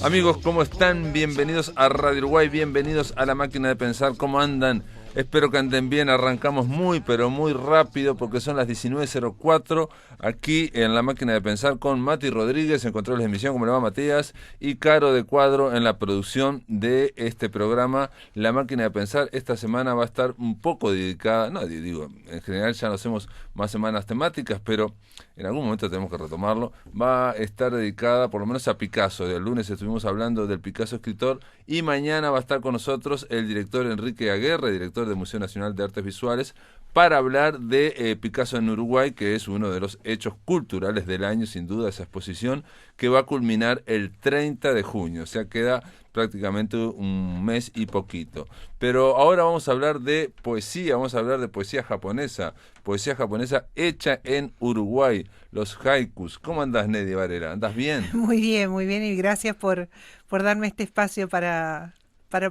Amigos, ¿cómo están? Bienvenidos a Radio Uruguay, bienvenidos a La Máquina de Pensar. ¿Cómo andan? Espero que anden bien. Arrancamos muy, pero muy rápido porque son las 19:04 aquí en La Máquina de Pensar con Mati Rodríguez en controles de emisión. ¿Cómo le va, Matías? Y Caro de Cuadro en la producción de este programa La Máquina de Pensar. Esta semana va a estar un poco dedicada, no digo, en general ya no hacemos más semanas temáticas, pero en algún momento tenemos que retomarlo. Va a estar dedicada por lo menos a Picasso. El lunes estuvimos hablando del Picasso escritor y mañana va a estar con nosotros el director Enrique Aguerre, director del Museo Nacional de Artes Visuales, para hablar de Picasso en Uruguay, que es uno de los hechos culturales del año, sin duda, esa exposición que va a culminar el 30 de junio, o sea, queda prácticamente un mes y poquito. Pero ahora vamos a hablar de poesía, vamos a hablar de poesía japonesa hecha en Uruguay, los haikus. ¿Cómo andás, Nedi Varela? ¿Andás bien? Muy bien, y gracias por darme este espacio para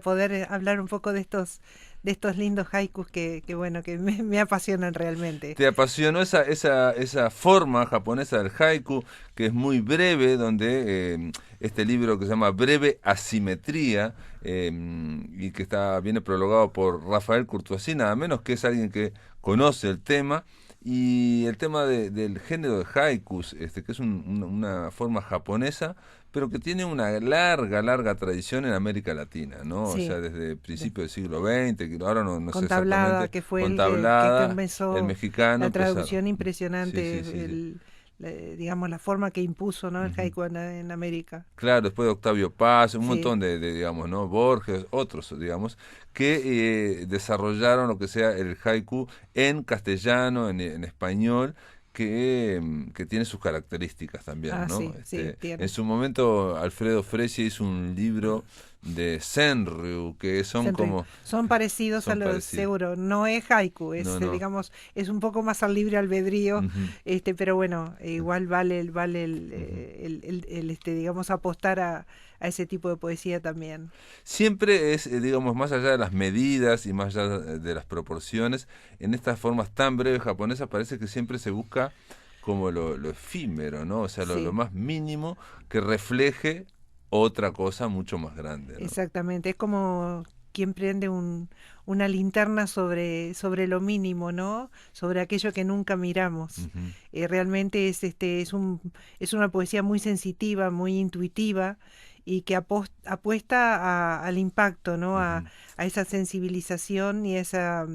poder hablar un poco de estos lindos haikus que bueno, que me apasionan realmente. ¿Te apasionó esa forma japonesa del haiku, que es muy breve, donde este libro que se llama Breve Asimetría, y que viene prologado por Rafael Courtoisí, nada menos, que es alguien que conoce el tema, y el tema del género de haikus, que es una forma japonesa, pero que tiene una larga tradición en América Latina, ¿no? Sí. O sea, desde principios del siglo XX, que ahora no sé Tablada, exactamente. que fue Con el Tablada, que comenzó el mexicano. la traducción empezaron. impresionante, Sí. digamos, la forma que impuso, ¿no? El Uh-huh. haiku en América. Claro, después de Octavio Paz, un Sí. montón de digamos, ¿no? Borges, otros, digamos, que desarrollaron lo que sea el haiku en castellano, en español, que tiene sus características también, ¿no? Sí, tiene. En su momento, Alfredo Freccia hizo un libro de Senryu, que son como... Son parecidos a los, seguro, no es haiku, es, No. digamos, es un poco más al libre albedrío, Uh-huh. pero bueno, igual vale el Uh-huh. digamos, apostar a ese tipo de poesía también. Siempre es, digamos, más allá de las medidas y más allá de las proporciones, en estas formas tan breves japonesas parece que siempre se busca como lo efímero, ¿no? O sea, lo más mínimo que refleje otra cosa mucho más grande, ¿no? Exactamente, es como quien prende una linterna sobre lo mínimo, ¿no? Sobre aquello que nunca miramos. Uh-huh. Realmente es una poesía muy sensitiva, muy intuitiva y que apuesta al impacto, ¿no? Uh-huh. A esa sensibilización y esa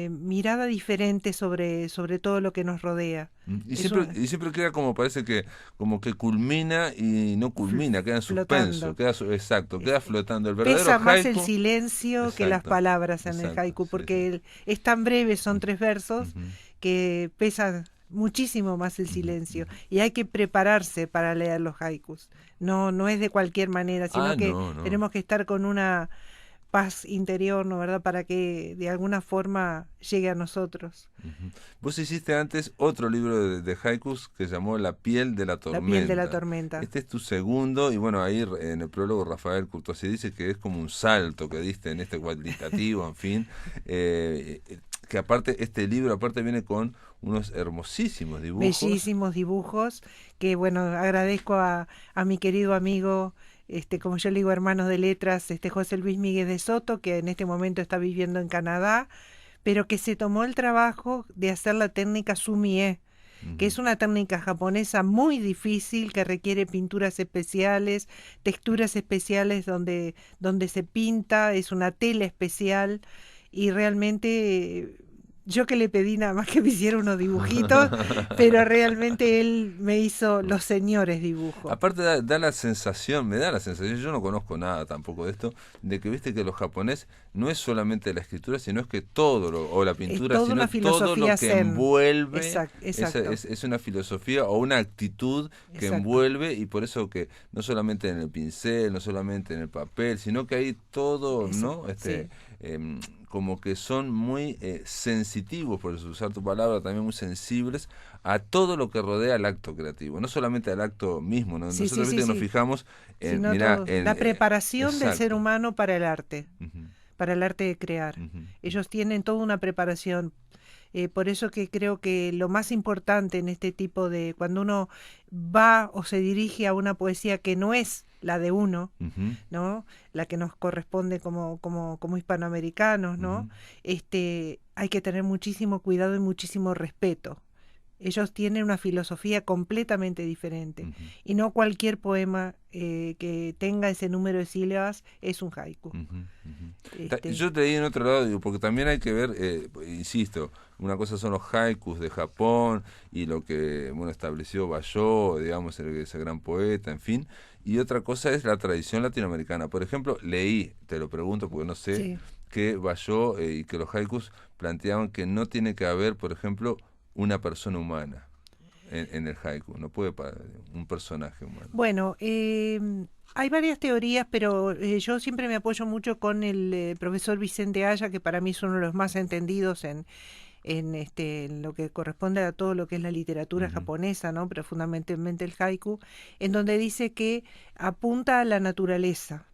mirada diferente sobre todo lo que nos rodea. Y siempre queda como, parece que como que culmina y no culmina, queda en suspenso, Flotando. queda flotando. El verdadero Pesa más el haiku, silencio que las palabras en el haiku, porque es tan breve, son 3 versos, uh-huh. que pesa muchísimo más el silencio. Y hay que prepararse para leer los haikus. No es de cualquier manera, sino que no. tenemos que estar con una paz interior, ¿no, verdad? Para que de alguna forma llegue a nosotros. Uh-huh. Vos hiciste antes otro libro de haikus que se llamó La piel de la tormenta. La piel de la tormenta. Este es tu segundo, y bueno, ahí en el prólogo Rafael Courtoisí dice que es como un salto que diste en este cualitativo, en fin, que aparte este libro viene con unos hermosísimos dibujos. Bellísimos dibujos, que bueno, agradezco a mi querido amigo, como yo le digo, hermanos de letras, José Luis Miguel de Soto, que en este momento está viviendo en Canadá, pero que se tomó el trabajo de hacer la técnica sumie, que es una técnica japonesa muy difícil, que requiere pinturas especiales, texturas especiales donde se pinta, es una tela especial, y realmente yo que le pedí nada más que me hiciera unos dibujitos, pero realmente él me hizo los señores dibujos. Aparte da la sensación, me da la sensación, yo no conozco nada tampoco de esto, de que viste que los japonés no es solamente la escritura, sino es que todo, o la pintura, toda sino una todo lo que zen. envuelve, Exacto. Es una filosofía o una actitud que envuelve, y por eso que no solamente en el pincel, no solamente en el papel, sino que hay todo, ¿no? Sí. Como que son muy sensitivos, por usar tu palabra, también muy sensibles a todo lo que rodea el acto creativo, no solamente al acto mismo, ¿no? Nosotros viste que nos fijamos en, la preparación del ser humano para el arte, uh-huh. para el arte de crear. Uh-huh. Ellos tienen toda una preparación. Por eso que creo que lo más importante en este tipo de, cuando uno va o se dirige a una poesía que no es la de uno, Ujú, ¿no? La que nos corresponde como hispanoamericanos, ¿no? ujú, Hay que tener muchísimo cuidado y muchísimo respeto. Ellos tienen una filosofía completamente diferente ujú, y no cualquier poema que tenga ese número de sílabas es un haiku. ujú, ujú. Este, Yo te leí en otro lado, digo, porque también hay que ver, insisto, una cosa son los haikus de Japón y lo que bueno estableció Bayó, digamos, ese gran poeta, en fin, y otra cosa es la tradición latinoamericana. Por ejemplo, leí, te lo pregunto porque no sé, sí. que Bayó y que los haikus planteaban que no tiene que haber, por ejemplo, una persona humana en el haiku, no puede un personaje humano. Bueno, hay varias teorías, pero yo siempre me apoyo mucho con el profesor Vicente Haya, que para mí es uno de los más entendidos en lo que corresponde a todo lo que es la literatura Ujú, japonesa, ¿no? Pero fundamentalmente el haiku, en donde dice que apunta a la naturaleza,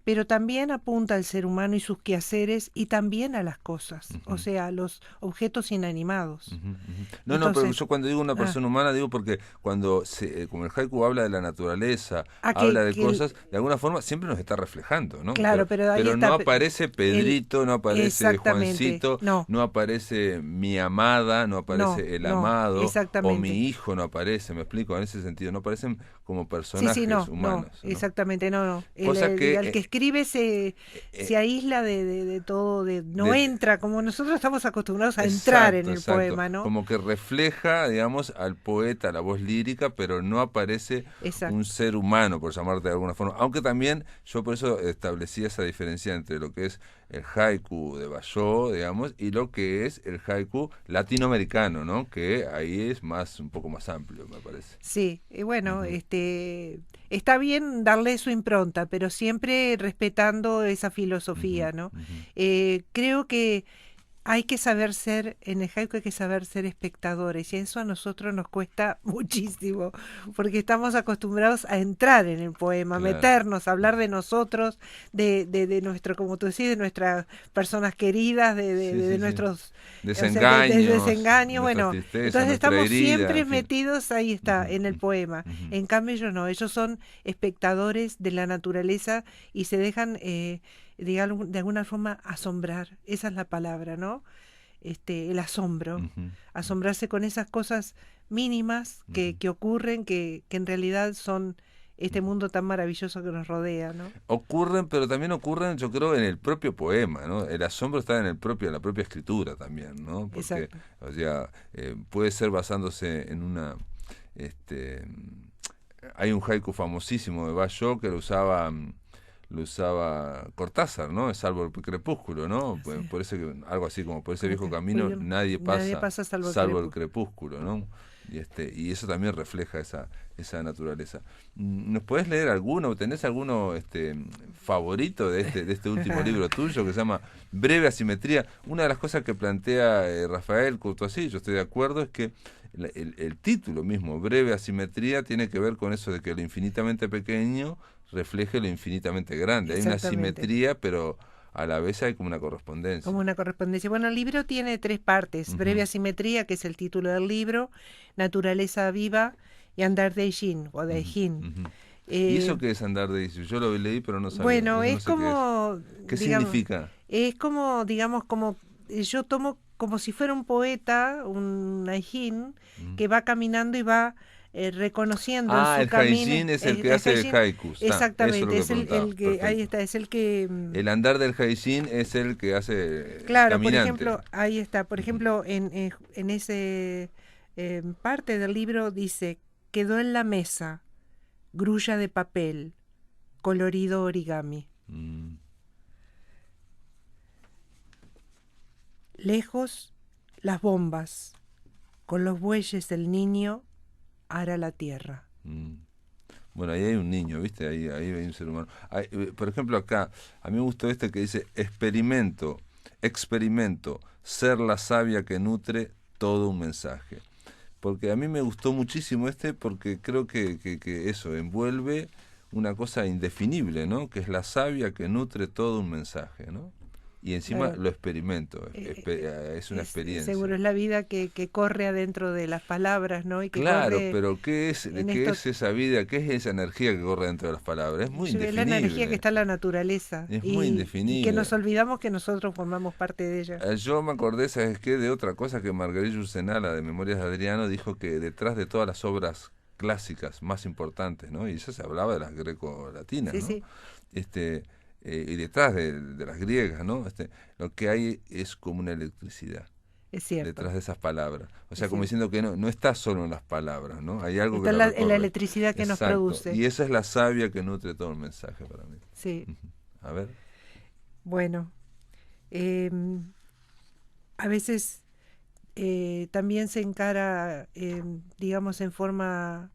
pero también apunta al ser humano y sus quehaceres y también a las cosas, o ujú. sea, a los objetos inanimados. Ujú, ujú. No, no, pero Entonces, yo cuando digo una ah, persona humana digo porque cuando como el haiku habla de la naturaleza, a habla de que el- cosas, de alguna forma siempre nos está reflejando, ¿no? claro, pero ahí Pero no está aparece el Pedrito, no aparece exactamente, Juancito, no, no aparece mi amada, no no, aparece el no, amado o mi exactamente. hijo no aparece, me explico, en ese sentido, no aparecen como Sí, sí, personajes no, no, humanos, ¿no? exactamente, no, no. Cosa que El que escribe se eh, aísla de todo, no de, entra, como nosotros estamos acostumbrados a entrar en exacto, el exacto. poema, ¿no? Como que refleja, digamos, al poeta, la voz lírica, pero no aparece un Exacto. ser humano, por llamarte de alguna forma. Aunque también yo por eso establecí esa diferencia entre lo que es el haiku de Bayó, digamos, y lo que es el haiku latinoamericano, ¿no? Que ahí es más, un poco más amplio, me parece. Sí, y bueno, Ujú, está bien darle su impronta, pero siempre respetando esa ujú, filosofía, ¿no? ujú. Creo que hay que saber ser, en el haiku hay que saber ser espectadores y eso a nosotros nos cuesta muchísimo, porque estamos acostumbrados a entrar en el poema, a Claro. meternos, a hablar de nosotros, de nuestro, como tú decís, de nuestras personas queridas, Sí, sí, sí. nuestros, o sea, de Desengaños, desengaño, nuestras bueno, tristezas, entonces nuestra estamos herida, siempre en fin. metidos, ahí está, Ujú, en el ujú, poema. ujú. En cambio ellos no, ellos son espectadores de la naturaleza y se dejan, de alguna forma, asombrar, esa es la palabra, ¿no? El asombro, Ujú, asombrarse con esas cosas mínimas ujú, que ocurren, que en realidad son este ujú. mundo tan maravilloso que nos rodea, ¿no? Ocurren, pero también ocurren, yo creo, en el propio poema, ¿no? El asombro está en la propia escritura también, ¿no? Porque, Exacto. o sea, puede ser basándose en este, hay un haiku famosísimo de Bayó que lo usaba Cortázar, ¿no? Es salvo el crepúsculo, ¿no? Así, Por ese, algo así como por ese como viejo que camino William, nadie nadie pasa pasa salvo el salvo el crepúsculo. crepúsculo, ¿no? Y eso también refleja esa naturaleza. ¿Nos podés leer alguno? ¿Tenés alguno favorito de este último libro tuyo que se llama Breve Asimetría? Una de las cosas que plantea Rafael Courtois, yo estoy de acuerdo, es que el título mismo, Breve Asimetría, tiene que ver con eso de que lo infinitamente pequeño refleje lo infinitamente grande. Hay una Exactamente. simetría, pero a la vez hay como una correspondencia. Como una correspondencia. Bueno, el libro tiene tres partes. Breve Ujú, asimetría, que es el título del libro, Naturaleza viva y Andar de Jin o de ujú, Jin. ujú. ¿Y eso Eh, qué es andar de Isis? Yo lo leí, pero no sabía. bueno, Eso no sé qué es. ¿Qué significa? digamos, como yo tomo como si fuera un poeta, un Aijin, Mm. que va caminando y va reconociendo en Ah, su el camino. Haijin es el que El hace Haijin, haikus. Eso es lo exactamente, que es preguntaba. el que, ahí Perfecto. está, es el que, El andar del Haijin es el que hace el claro, por caminante. ejemplo, ahí está, por Ujú. ejemplo, en ese parte del libro dice, quedó en la mesa, grulla de papel, colorido origami. Mm, Lejos, las bombas, con los bueyes del niño, ara la tierra. mm. Bueno, ahí hay un niño, ¿viste? Ahí hay un ser humano. Por ejemplo, acá, a mí me gustó este que dice, experimento, ser la savia que nutre todo un mensaje. Porque a mí me gustó muchísimo porque creo que eso envuelve una cosa indefinible, ¿no? Que es la savia que nutre todo un mensaje, ¿no? y encima Claro. lo experimento, es una experiencia. Seguro es la vida que corre adentro de las palabras, ¿no? Y que Claro, corre pero ¿de en qué esto. es esa vida? ¿Qué es esa energía que corre dentro de las palabras? Es muy Es la energía que indefinible, está en la naturaleza es muy y que indefinible. nos olvidamos que nosotros formamos parte de ella. Yo me acordé, ¿sabes qué? De otra cosa que Marguerite Yourcenar, la de Memorias de Adriano, dijo que detrás de todas las obras clásicas más importantes, ¿no? Y eso se hablaba de las greco-latinas, Sí, ¿no? sí, Este, y detrás de las griegas, ¿no? Lo que hay es como una electricidad es cierto, detrás de esas palabras. O es sea, como cierto. diciendo que no está solo en las palabras, ¿no? Hay algo que Está la en la recorre. electricidad que nos Exacto. produce. Y esa es la savia que nutre todo el mensaje para mí. Sí, Ujú. A ver. bueno, em, a veces también se encara, digamos, en forma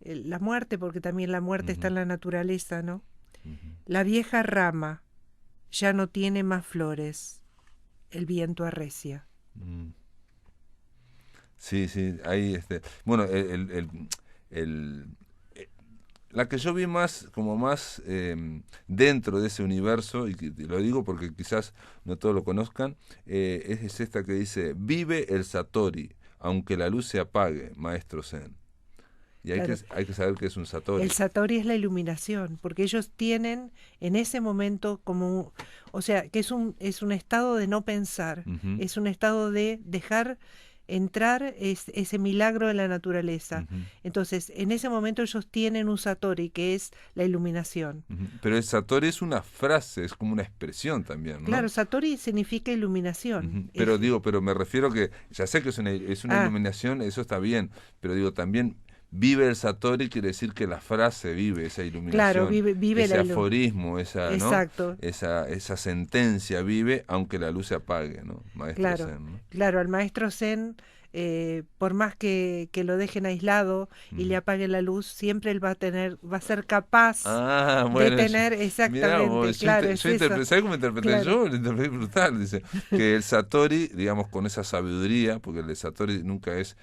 la muerte, porque también la muerte está Ujú, en la naturaleza, ¿no? ujú. La vieja rama ya no tiene más flores, el viento arrecia. Mm. Sí, sí, ahí bueno, el- eh, la que yo vi más, como más dentro de ese universo, y te lo digo porque quizás no todos lo conozcan, es esta que dice, vive el Satori, aunque la luz se apague, maestro Zen. Y Claro, hay que saber que es un el Satori. satori es la iluminación, porque ellos tienen en ese momento como, o sea, que es un estado de no pensar, Ujú, es un estado de dejar entrar ese milagro de la naturaleza. ujú, Entonces, en ese momento ellos tienen un satori, que es la iluminación. ujú. Pero el Satori es una frase, es como una expresión también, Claro, ¿no? satori significa iluminación. Ujú. Pero digo, pero me refiero que, ya sé que es una Ah, iluminación, eso está bien, pero digo, también vive el Satori quiere decir que la frase vive esa claro, iluminación, vive la ese iluminación. aforismo, ¿no? Exacto, Esa sentencia vive aunque la luz se apague, ¿no? Maestro claro, Zen, ¿no? claro, al maestro Zen, por más que lo dejen aislado y le Ujú. apaguen la luz, siempre él va a ser capaz Ah, de bueno, tener mirá exactamente, vos, claro, es eso, ¿sabés cómo interpreté claro, yo? Lo interpreté brutal, dice, que el Satori, digamos, con esa sabiduría, porque el de Satori nunca es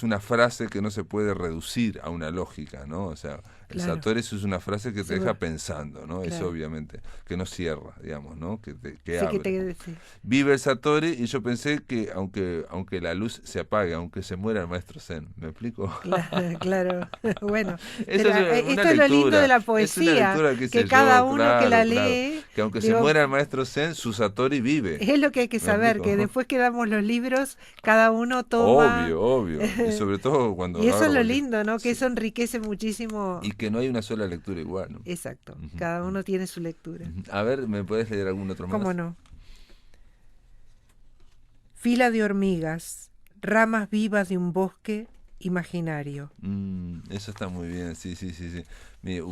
una frase que no se puede reducir a una lógica, ¿no? O sea, el claro, Satori es una frase que te deja seguro, pensando, ¿no? Eso claro. obviamente, que no cierra, digamos, ¿no? Que Sí que abre. te sí. Vive el Satori y yo pensé que aunque la luz se apague, aunque se muera el maestro Zen, ¿me explico? Claro, claro. Bueno, Eso es una esto es lo lindo de lectura, la es una poesía, lectura, qué que sé cada yo, uno que la claro, claro. lee, Que aunque se digo, muera el maestro Zen, su Satori vive. es lo que hay que ¿Me saber, que explico? después que damos los libros, cada uno toma, Obvio, obvio. Y sobre todo cuando y eso es agarro lo cualquier... lindo, ¿no? Que Sí. eso enriquece muchísimo. Y que no hay una sola lectura igual, ¿no? Exacto, Ujú, cada uno tiene su lectura. ujú. A ver, ¿me puedes leer algún otro ¿Cómo más? no? Fila de hormigas, ramas vivas de un bosque imaginario. Eso está muy bien, sí, sí, sí, sí.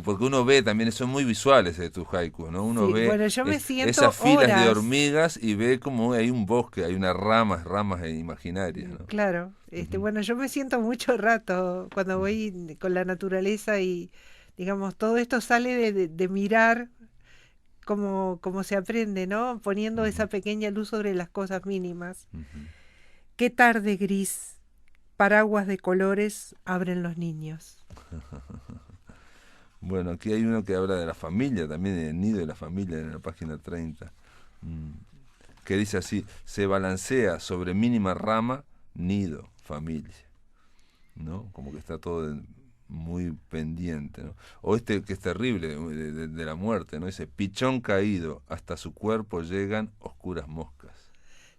Porque uno ve también, son muy visuales de tus haikus, ¿no? Uno Sí, ve bueno, yo me esas siento filas de horas. hormigas y ve como hay un bosque, hay unas ramas imaginarias, ¿no? Claro, Ujú, bueno, yo me siento mucho rato cuando ujú, voy con la naturaleza y, digamos, todo esto sale de mirar cómo se aprende, ¿no? Poniendo ujú, esa pequeña luz sobre las cosas mínimas. ujú. Qué tarde gris, paraguas de colores abren los niños. Bueno, aquí hay uno que habla de la familia, también del nido de la familia, en la página 30, mm, que dice así, se balancea sobre mínima rama, nido, familia, ¿no? Como que está todo muy pendiente, ¿no? O que es terrible, de la muerte, ¿no? Dice, pichón caído, hasta su cuerpo llegan oscuras moscas.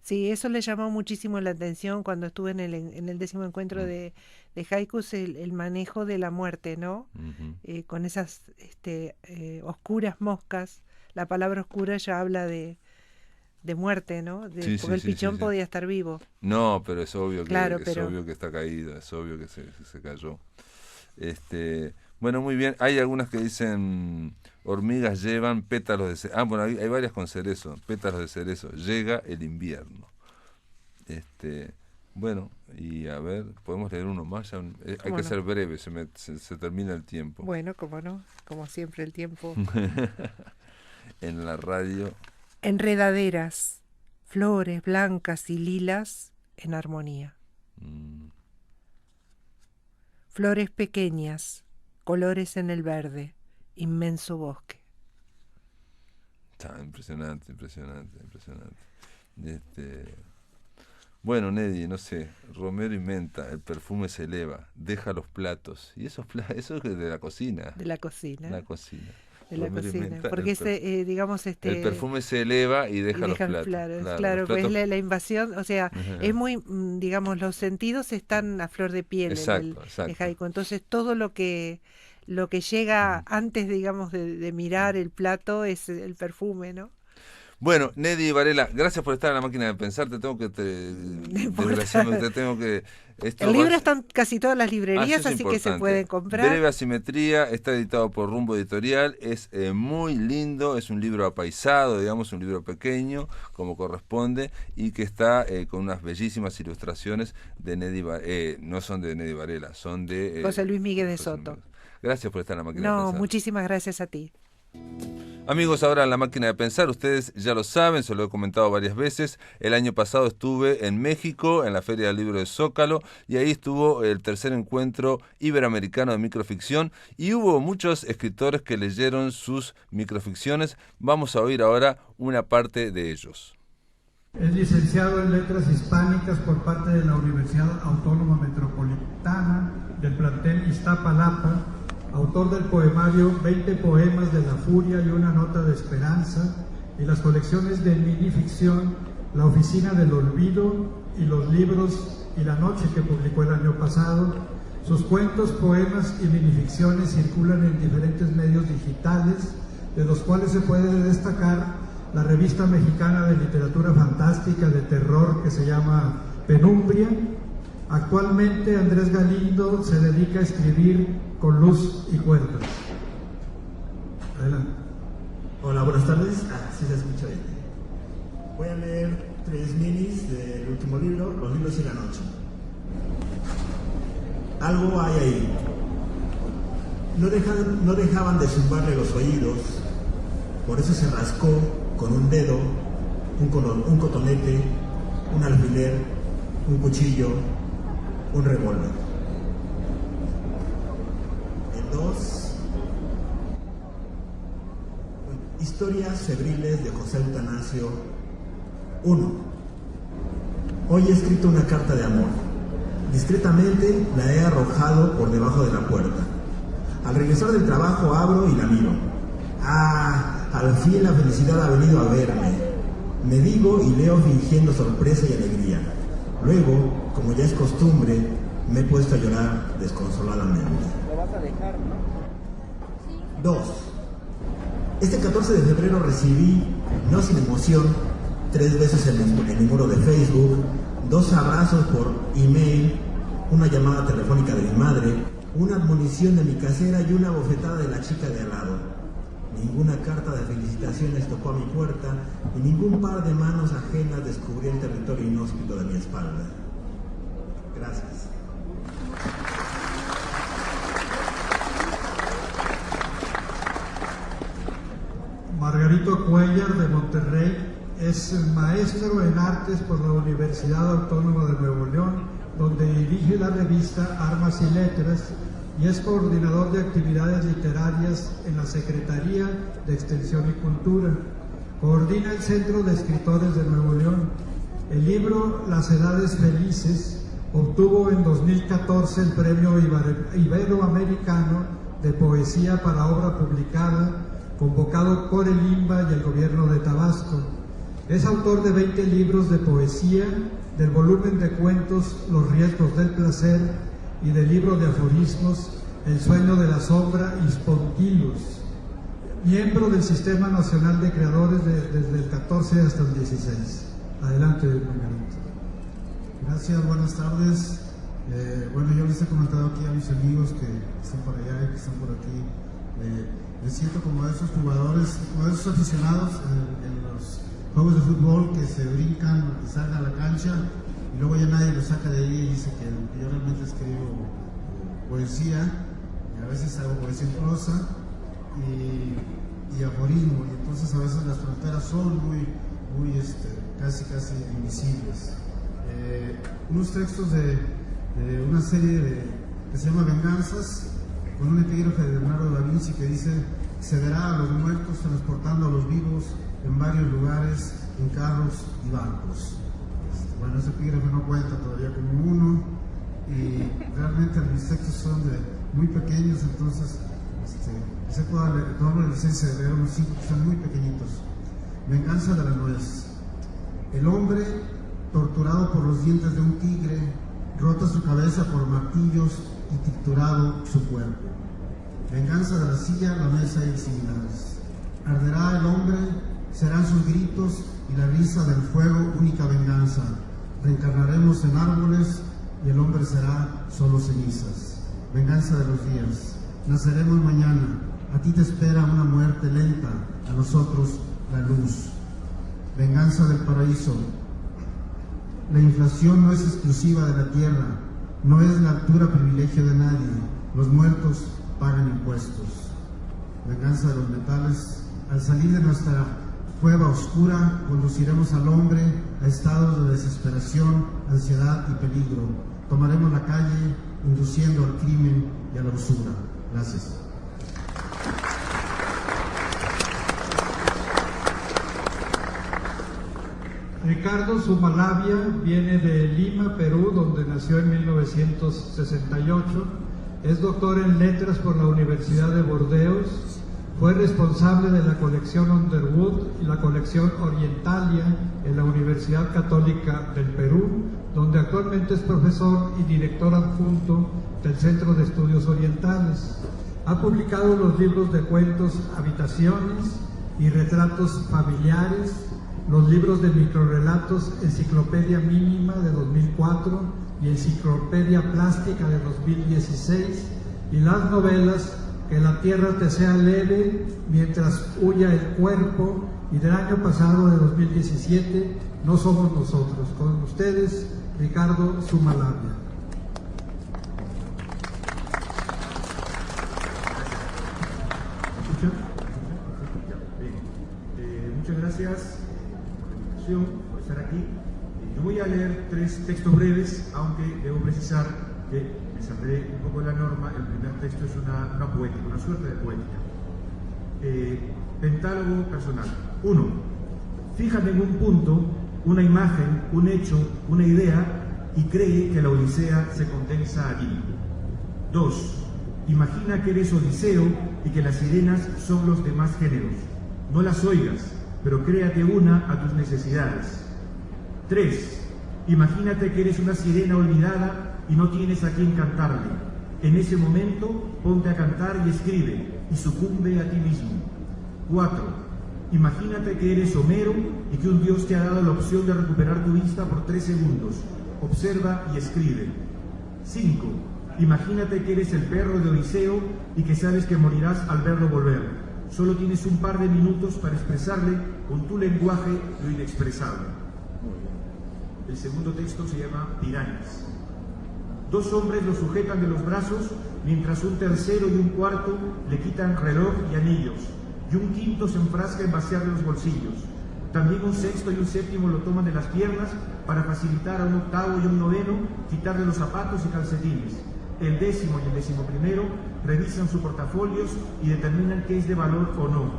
Sí, eso le llamó muchísimo la atención cuando estuve en el 10.º encuentro Mm, de haikus, el manejo de la muerte, ¿no? ujú. Con esas oscuras moscas. La palabra oscura ya habla de muerte, ¿no? Sí, Porque sí, el sí, sí, pichón sí. podía estar vivo. No, pero Claro, es pero obvio que está caído, es obvio que se cayó. Bueno, muy bien. Hay algunas que dicen hormigas llevan pétalos de cerezo. Ah, bueno, hay varias con cerezo, pétalos de cerezo. Llega el invierno. Este, bueno, y a ver, podemos leer uno más. Hay cómo que no. ser breve, se termina el tiempo. Bueno, cómo no, como siempre el tiempo. En la radio. Enredaderas, flores blancas y lilas en armonía. mm, Flores pequeñas, colores en el verde, inmenso bosque. Impresionante. Bueno, Neddy, no sé, romero y menta, el perfume se eleva, deja los platos. Y eso es de la cocina. De la cocina. La cocina. De la cocina. Porque digamos, el perfume se eleva y deja los platos. Claro, pues la invasión, o sea, es muy, digamos, los sentidos están a flor de piel exacto. en el haiku. Entonces todo lo que llega antes, digamos, de mirar el plato es el perfume, ¿no? Bueno, Neddy Varela, gracias por estar en la máquina de pensar. Te tengo que... desgraciadamente tengo que... El libro está en casi todas las librerías, así que se pueden comprar. Breve Asimetría, está editado por Rumbo Editorial, es muy lindo, es un libro apaisado, digamos, un libro pequeño, como corresponde, y que está con unas bellísimas ilustraciones de Neddy Varela, no son de Neddy Varela, son de... José Luis Míguez de Soto. Gracias por estar en la máquina de pensar. No, muchísimas gracias a ti. Amigos, ahora en la máquina de pensar, ustedes ya lo saben, se lo he comentado varias veces, el año pasado estuve en México, en la Feria del Libro de Zócalo, y ahí estuvo el tercer encuentro iberoamericano de microficción, y hubo muchos escritores que leyeron sus microficciones. Vamos a oír ahora una parte de ellos. Es licenciado en Letras Hispánicas por parte de la Universidad Autónoma Metropolitana del plantel Iztapalapa, autor del poemario 20 poemas de la furia y una nota de esperanza, y las colecciones de minificción La Oficina del Olvido y los libros y la noche que publicó el año pasado. Sus cuentos, poemas y minificciones circulan en diferentes medios digitales, de los cuales se puede destacar la revista mexicana de literatura fantástica de terror que se llama Penumbria. Actualmente Andrés Galindo se dedica a escribir con luz y cuerdas. Adelante. Hola, buenas tardes. Sí se escucha bien. Voy a leer 3 minis del último libro, Los libros y la noche. Algo hay ahí. No dejaban de zumbarle los oídos, por eso se rascó con un dedo, un cotonete, un alfiler, un cuchillo, un revólver. El 2. Historias febriles de José Eutanasio. 1. Hoy he escrito una carta de amor. Discretamente la he arrojado por debajo de la puerta. Al regresar del trabajo abro y la miro. Al fin la felicidad ha venido a verme. Me digo y leo fingiendo sorpresa y alegría. Luego, como ya es costumbre, me he puesto a llorar desconsoladamente. Lo vas a dejar, ¿no? 2. Este 14 de febrero recibí, no sin emoción, 3 veces en mi muro de Facebook, 2 abrazos por email, una llamada telefónica de mi madre, una admonición de mi casera y una bofetada de la chica de al lado. Ninguna carta de felicitaciones tocó a mi puerta y ningún par de manos ajenas descubrió el territorio inhóspito de mi espalda. Gracias. Margarito Cuellar, de Monterrey, es maestro en artes por la Universidad Autónoma de Nuevo León, donde dirige la revista Armas y Letras, y es coordinador de actividades literarias en la Secretaría de Extensión y Cultura. Coordina el Centro de Escritores de Nuevo León. El libro Las Edades Felices obtuvo en 2014 el Premio Iberoamericano de Poesía para Obra Publicada, convocado por el INBA y el Gobierno de Tabasco. Es autor de 20 libros de poesía, del volumen de cuentos Los Riesgos del Placer y del libro de aforismos El Sueño de la Sombra y Spontilus. Miembro del Sistema Nacional de Creadores desde el 14 hasta el 16. Adelante, Margarita. Gracias, buenas tardes. Bueno, yo les he comentado aquí a mis amigos que están por allá y que están por aquí. Me siento como esos jugadores, como esos aficionados en los juegos de fútbol que se brincan y salgan a la cancha y luego ya nadie lo saca de ahí y dice que yo realmente escribo poesía, y a veces hago poesía en prosa y aforismo, y entonces a veces las fronteras son muy casi invisibles. Unos textos de una serie que se llama Venganzas, con un epígrafe de Leonardo da Vinci que dice: se verá a los muertos transportando a los vivos en varios lugares, en carros y barcos. Bueno, ese epígrafe no cuenta todavía como uno, y realmente mis textos son muy pequeños, entonces se puede tomar la licencia de leer unos 5 que son muy pequeñitos. Venganza de la nuez. El hombre, torturado por los dientes de un tigre, rota su cabeza por martillos y triturado su cuerpo. Venganza de la silla, la mesa y similares. Arderá el hombre, serán sus gritos y la risa del fuego única venganza. Reencarnaremos en árboles y el hombre será solo cenizas. Venganza de los días. Naceremos mañana, a ti te espera una muerte lenta, a nosotros la luz. Venganza del paraíso. La inflación no es exclusiva de la tierra, no es la altura privilegio de nadie. Los muertos pagan impuestos. Venganza de los metales. Al salir de nuestra cueva oscura, conduciremos al hombre a estados de desesperación, ansiedad y peligro. Tomaremos la calle, induciendo al crimen y a la usura. Gracias. Ricardo Zumalabia viene de Lima, Perú, donde nació en 1968. Es doctor en letras por la Universidad de Burdeos. Fue responsable de la colección Underwood y la colección Orientalia en la Universidad Católica del Perú, donde actualmente es profesor y director adjunto del Centro de Estudios Orientales. Ha publicado los libros de cuentos Habitaciones y Retratos Familiares, los libros de microrelatos Enciclopedia Mínima de 2004 y Enciclopedia Plástica de 2016, y las novelas Que la tierra te sea leve mientras huya el cuerpo, y del año pasado, de 2017, No somos nosotros. Con ustedes, Ricardo Zumalabia. Muchas gracias por la invitación, por estar aquí. Yo voy a leer 3 textos breves, aunque debo precisar que me saldré un poco de la norma. El primer texto es una poética, una suerte de poética. Pentálogo personal. 1. Fíjate en un punto, una imagen, un hecho, una idea, y cree que la Odisea se condensa allí. 2. Imagina que eres Odiseo y que las sirenas son los demás géneros. No las oigas, pero créate una a tus necesidades. 3. Imagínate que eres una sirena olvidada y no tienes a quien cantarle. En ese momento, ponte a cantar y escribe, y sucumbe a ti mismo. 4. Imagínate que eres Homero y que un dios te ha dado la opción de recuperar tu vista por 3 segundos. Observa y escribe. 5. Imagínate que eres el perro de Odiseo y que sabes que morirás al verlo volver. Solo tienes un par de minutos para expresarle con tu lenguaje lo inexpresable. El segundo texto se llama Pirañas. 2 hombres lo sujetan de los brazos, mientras un tercero y un cuarto le quitan reloj y anillos, y un quinto se enfrasca en vaciarle los bolsillos. También un sexto y un séptimo lo toman de las piernas para facilitar a un octavo y un noveno quitarle los zapatos y calcetines. El 10º y el 11º revisan sus portafolios y determinan qué es de valor o no.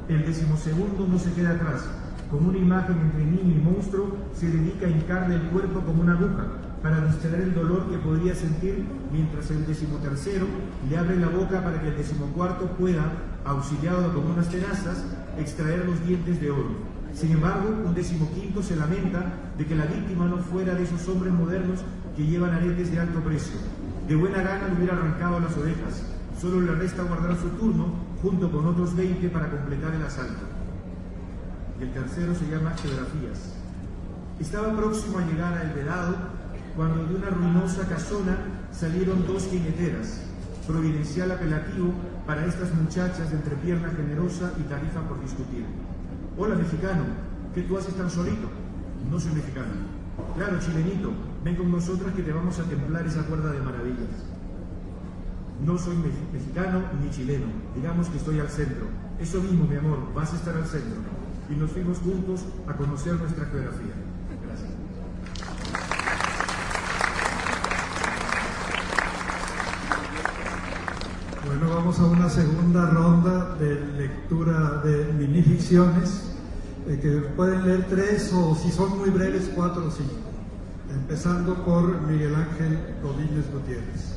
El 12º no se queda atrás. Con una imagen entre niño y monstruo, se dedica a hincarle el cuerpo como una aguja para distraer el dolor que podría sentir, mientras el 13º le abre la boca para que el 14º pueda, auxiliado con unas tenazas, extraer los dientes de oro. Sin embargo, un 15º se lamenta de que la víctima no fuera de esos hombres modernos que llevan aretes de alto precio. De buena gana le hubiera arrancado las orejas. Solo le resta guardar su turno junto con otros 20 para completar el asalto. Y el tercero se llama Geografías. Estaba próximo a llegar a El Vedado cuando de una ruinosa casona salieron 2 jineteras, providencial apelativo para estas muchachas de entrepierna generosa y tarifa por discutir. Hola, mexicano, ¿qué tú haces tan solito? No soy mexicano. Claro, chilenito, ven con nosotras que te vamos a templar esa cuerda de maravillas. No soy mexicano ni chileno, digamos que estoy al centro. Eso mismo, mi amor, vas a estar al centro. Y nos fuimos juntos a conocer nuestra geografía. Gracias. Bueno, vamos a una segunda ronda de lectura de minificciones. que pueden leer 3 o si son muy breves 4 o 5, empezando por Miguel Ángel Godínez Gutiérrez.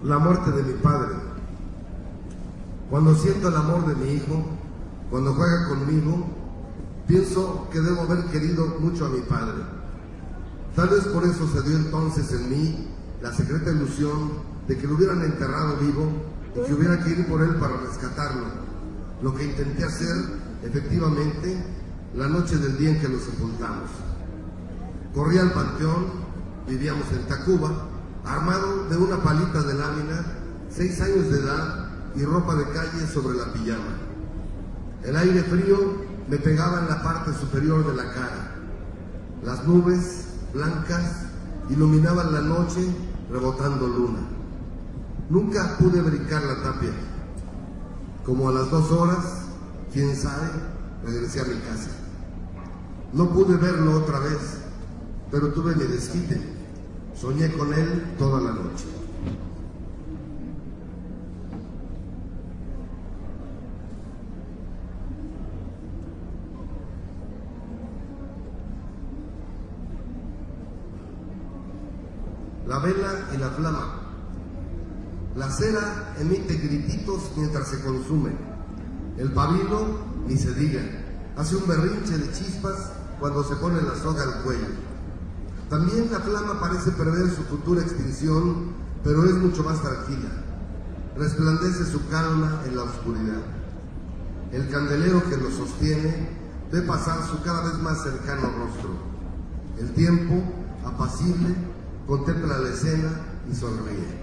La muerte de mi padre. Cuando siento el amor de mi hijo, cuando juega conmigo, pienso que debo haber querido mucho a mi padre. Tal vez por eso se dio entonces en mí la secreta ilusión de que lo hubieran enterrado vivo y que hubiera que ir por él para rescatarlo. Lo que intenté hacer, efectivamente, la noche del día en que lo sepultamos. Corrí al panteón, vivíamos en Tacuba, armado de una palita de lámina, 6 años de edad y ropa de calle sobre la pijama. El aire frío me pegaba en la parte superior de la cara. Las nubes blancas iluminaban la noche rebotando luna. Nunca pude brincar la tapia. Como a las 2 horas, quién sabe, regresé a mi casa. No pude verlo otra vez, pero tuve mi desquite. Soñé con él toda la noche. La vela y la flama. La cera emite grititos mientras se consume. El pabilo, ni se diga, hace un berrinche de chispas cuando se pone la soga al cuello. También la flama parece prever su futura extinción, pero es mucho más tranquila. Resplandece su calma en la oscuridad. El candelero que lo sostiene ve pasar su cada vez más cercano rostro. El tiempo, apacible, contempla la escena y sonríe.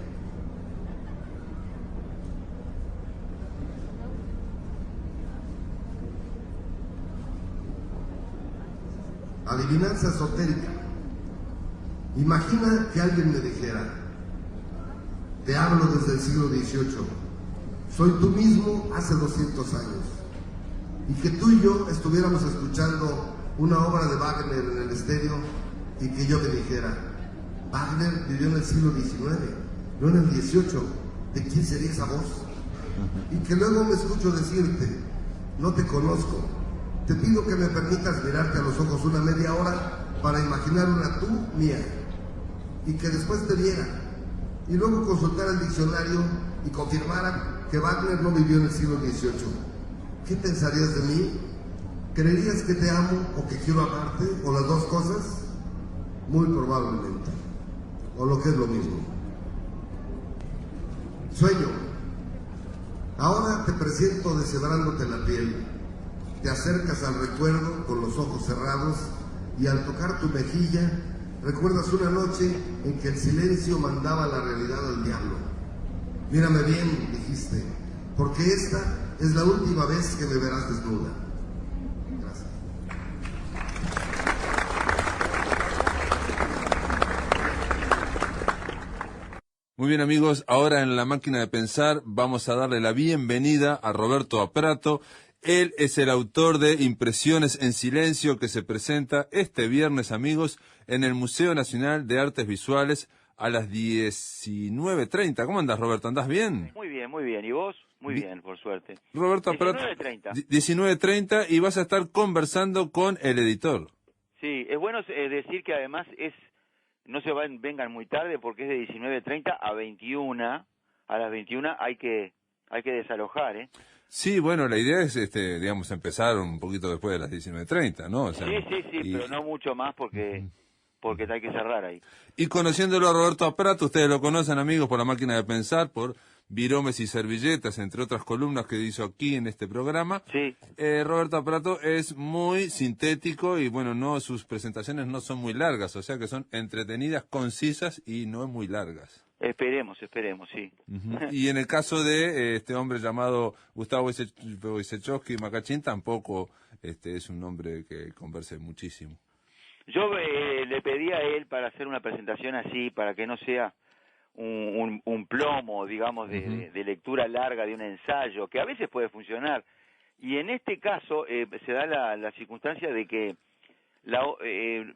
Adivinanza esotérica. Imagina que alguien me dijera: te hablo desde el siglo XVIII, soy tú mismo hace 200 años, y que tú y yo estuviéramos escuchando una obra de Wagner en el estéreo y que yo me dijera: Wagner vivió en el siglo XIX, no en el XVIII, ¿de quién sería esa voz? Y que luego me escucho decirte: no te conozco, te pido que me permitas mirarte a los ojos una media hora para imaginar una tú mía, y que después te viera, y luego consultara el diccionario y confirmara que Wagner no vivió en el siglo XVIII. ¿Qué pensarías de mí? ¿Creerías que te amo o que quiero amarte, o las dos cosas? Muy probablemente, o lo que es lo mismo. Sueño. Ahora te presiento deshebrándote la piel. Te acercas al recuerdo con los ojos cerrados y al tocar tu mejilla recuerdas una noche en que el silencio mandaba la realidad al diablo. Mírame bien, dijiste, porque esta es la última vez que me verás desnuda. Gracias. Muy bien, amigos, ahora en La Máquina de Pensar vamos a darle la bienvenida a Roberto Aprato. Él es el autor de Impresiones en Silencio, que se presenta este viernes, amigos, en el Museo Nacional de Artes Visuales a las 19:30. ¿Cómo andas, Roberto? ¿Andás bien? Muy bien, muy bien. ¿Y vos? Muy bien, por suerte. Roberto Aprato, 19:30. 19:30, y vas a estar conversando con el editor. Sí, es bueno decir que además no se vengan muy tarde porque es de 19:30 a 21. A las 21 hay que desalojar, ¿eh? Sí, bueno, la idea es, digamos, empezar un poquito después de las 19:30, ¿no? O sea, sí, pero no mucho más porque hay que cerrar ahí. Y conociéndolo a Roberto Aprato, ustedes lo conocen, amigos, por La Máquina de Pensar, por Viromes y Servilletas, entre otras columnas que hizo aquí en este programa. Sí. Roberto Aprato es muy sintético y, bueno, sus presentaciones no son muy largas, o sea que son entretenidas, concisas y no muy largas. Esperemos, sí. Y en el caso de este hombre llamado Gustavo Wojciechowski Macachín, tampoco es un nombre que converse muchísimo. Yo le pedí a él para hacer una presentación así, para que no sea un plomo, digamos, de lectura larga de un ensayo, que a veces puede funcionar. Y en este caso se da la circunstancia de que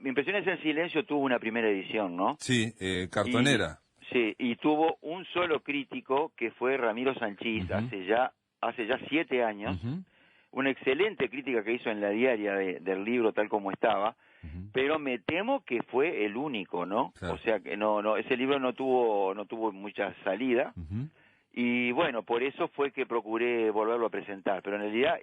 Impresiones en Silencio tuvo una primera edición, ¿no? Sí, cartonera. Sí, y tuvo un solo crítico que fue Ramiro Sanchís, hace ya 7 años, una excelente crítica que hizo en la diaria del libro tal como estaba, pero me temo que fue el único, ¿no? Claro. O sea que no, ese libro no tuvo mucha salida. Y bueno, por eso fue que procuré volverlo a presentar, pero en realidad